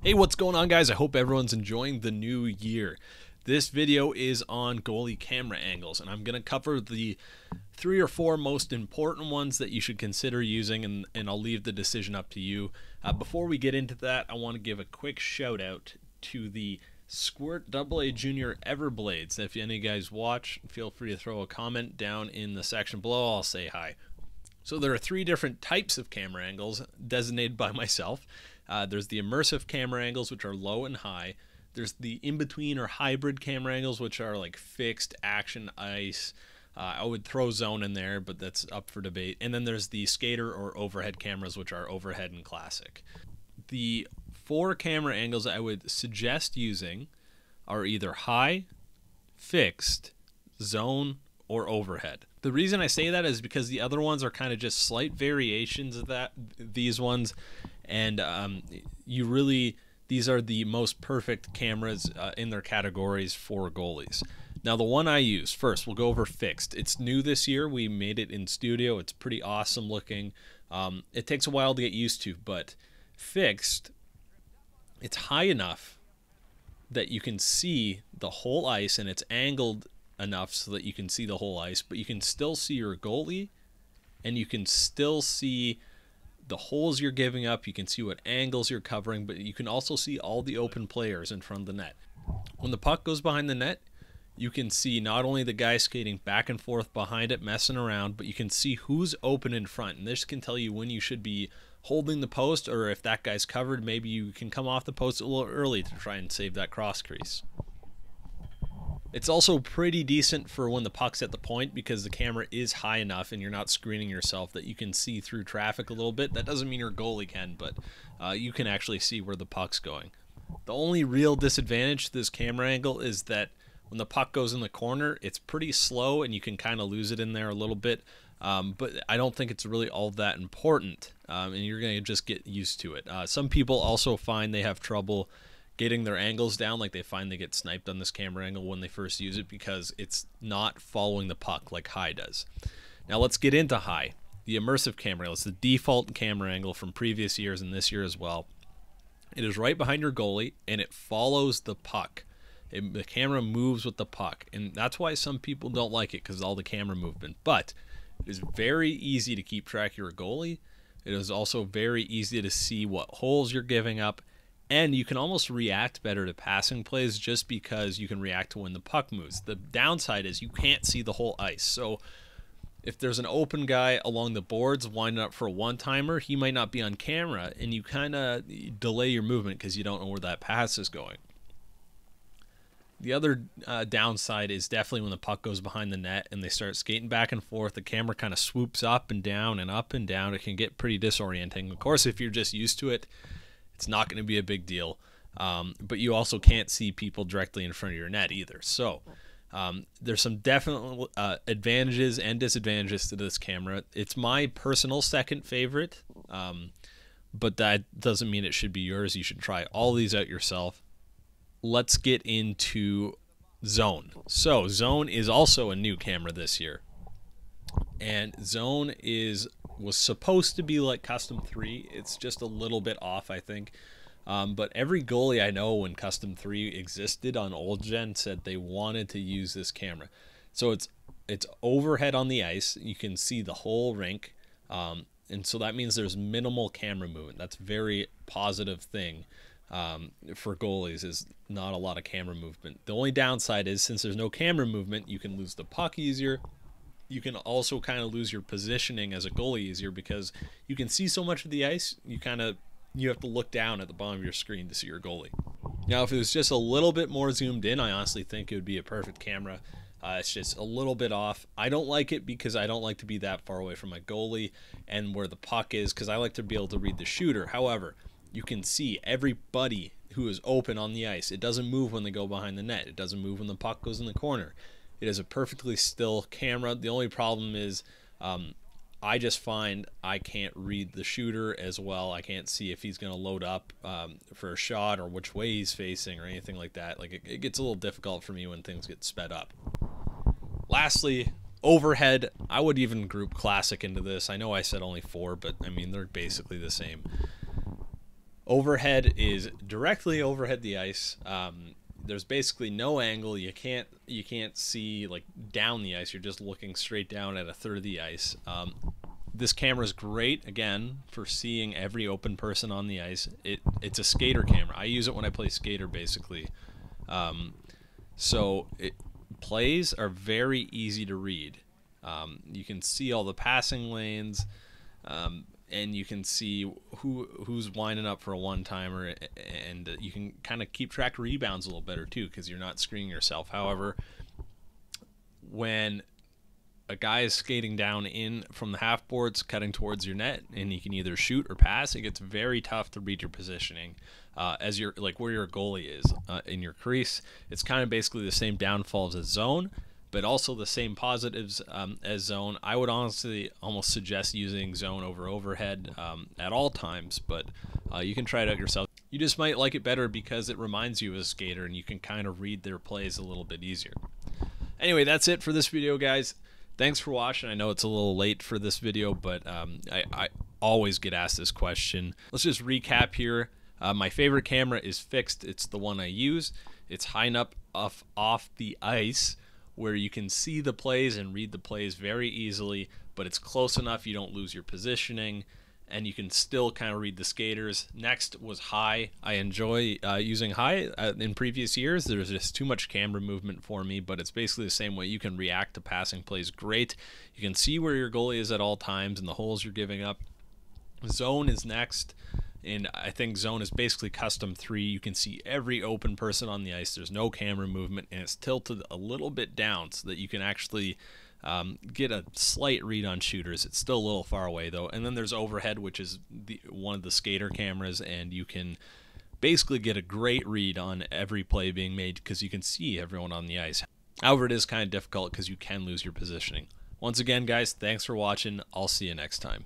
Hey, what's going on, guys? I hope everyone's enjoying the new year. This video is on goalie camera angles, and I'm going to cover the 3 or 4 most important ones that you should consider using, and I'll leave the decision up to you. Before we get into that, I want to give a quick shout out to the Squirt AA Junior Everblades. If any of you guys watch, feel free to throw a comment down in the section below. I'll say hi. So there are 3 different types of camera angles designated by myself. There's the immersive camera angles, which are low and high. There's the in-between or hybrid camera angles, which are like fixed, action, ice. I would throw zone in there, but that's up for debate. And then there's the skater or overhead cameras, which are overhead and classic. The 4 camera angles I would suggest using are either high, fixed, zone, or overhead. The reason I say that is because the other ones are kind of just slight variations of these ones, and these are the most perfect cameras in their categories for goalies. Now, the one I use first, we'll go over fixed. It's new this year. We made it in studio. It's pretty awesome looking. It takes a while to get used to, but fixed, it's high enough that you can see the whole ice, and it's angled enough so that you can see the whole ice, but you can still see your goalie, and you can still see the holes you're giving up. You can see what angles you're covering, but you can also see all the open players in front of the net. When the puck goes behind the net, you can see not only the guy skating back and forth behind it, messing around, but you can see who's open in front, and this can tell you when you should be holding the post, or if that guy's covered, maybe you can come off the post a little early to try and save that cross crease. It's also pretty decent for when the puck's at the point, because the camera is high enough and you're not screening yourself that you can see through traffic a little bit. That doesn't mean your goalie can, but you can actually see where the puck's going. The only real disadvantage to this camera angle is that when the puck goes in the corner, it's pretty slow and you can kind of lose it in there a little bit. But I don't think it's really all that important, and you're going to just get used to it. Some people also find they have trouble getting their angles down, like they find they get sniped on this camera angle when they first use it because it's not following the puck like high does. Now let's get into high. The immersive camera angle, it's the default camera angle from previous years and this year as well. It is right behind your goalie and it follows the puck. The camera moves with the puck, and that's why some people don't like it, because of all the camera movement. But it is very easy to keep track of your goalie. It is also very easy to see what holes you're giving up, and you can almost react better to passing plays just because you can react to when the puck moves. The downside is you can't see the whole ice. So if there's an open guy along the boards winding up for a one-timer, he might not be on camera, and you kind of delay your movement because you don't know where that pass is going. The other downside is definitely when the puck goes behind the net and they start skating back and forth, the camera kind of swoops up and down and up and down. It can get pretty disorienting. Of course, if you're just used to it, it's not going to be a big deal, but you also can't see people directly in front of your net either. So there's some definite advantages and disadvantages to this camera. It's my personal second favorite, but that doesn't mean it should be yours. You should try all these out yourself. Let's get into Zone. So Zone is also a new camera this year, and Zone was supposed to be like Custom 3. It's just a little bit off, I think. But every goalie I know when Custom 3 existed on old gen said they wanted to use this camera. So it's overhead on the ice. You can see the whole rink. And so that means there's minimal camera movement. That's a very positive thing for goalies, is not a lot of camera movement. The only downside is, since there's no camera movement, you can lose the puck easier. You can also kind of lose your positioning as a goalie easier, because you can see so much of the ice, you have to look down at the bottom of your screen to see your goalie. Now, if it was just a little bit more zoomed in, I honestly think it would be a perfect camera. It's just a little bit off. I don't like it because I don't like to be that far away from my goalie and where the puck is, because I like to be able to read the shooter. However, you can see everybody who is open on the ice. It doesn't move when they go behind the net. It doesn't move when the puck goes in the corner. It is a perfectly still camera. The only problem is I just find I can't read the shooter as well. I can't see if he's going to load up for a shot, or which way he's facing, or anything like that. Like it gets a little difficult for me when things get sped up. Lastly, overhead. I would even group classic into this. I know I said only 4, but I mean, they're basically the same. Overhead is directly overhead the ice. There's basically no angle. You can't see like down the ice. You're just looking straight down at a third of the ice. This camera is great again for seeing every open person on the ice. It's a skater camera. I use it when I play skater basically. Plays are very easy to read. You can see all the passing lanes. And you can see who's winding up for a one-timer, and you can kind of keep track of rebounds a little better too, because you're not screening yourself. However, when a guy is skating down in from the half boards, cutting towards your net, and you can either shoot or pass, it gets very tough to read your positioning. As you're like where your goalie is in your crease, it's kind of basically the same downfalls as zone, but also the same positives as zone. I would honestly almost suggest using zone over overhead at all times, but you can try it out yourself. You just might like it better because it reminds you of a skater and you can kind of read their plays a little bit easier. Anyway, that's it for this video, guys. Thanks for watching. I know it's a little late for this video, but I always get asked this question. Let's just recap here. My favorite camera is fixed. It's the one I use. It's high enough off the ice where you can see the plays and read the plays very easily, but it's close enough you don't lose your positioning, and you can still kind of read the skaters. Next was high. I enjoy using high. In previous years, there's just too much camera movement for me, but it's basically the same way. You can react to passing plays great. You can see where your goalie is at all times and the holes you're giving up. Zone is next. And I think zone is basically custom 3. You can see every open person on the ice. There's no camera movement, and it's tilted a little bit down so that you can actually get a slight read on shooters. It's still a little far away, though. And then there's overhead, which is one of the skater cameras, and you can basically get a great read on every play being made because you can see everyone on the ice. However, it is kind of difficult because you can lose your positioning. Once again, guys, thanks for watching. I'll see you next time.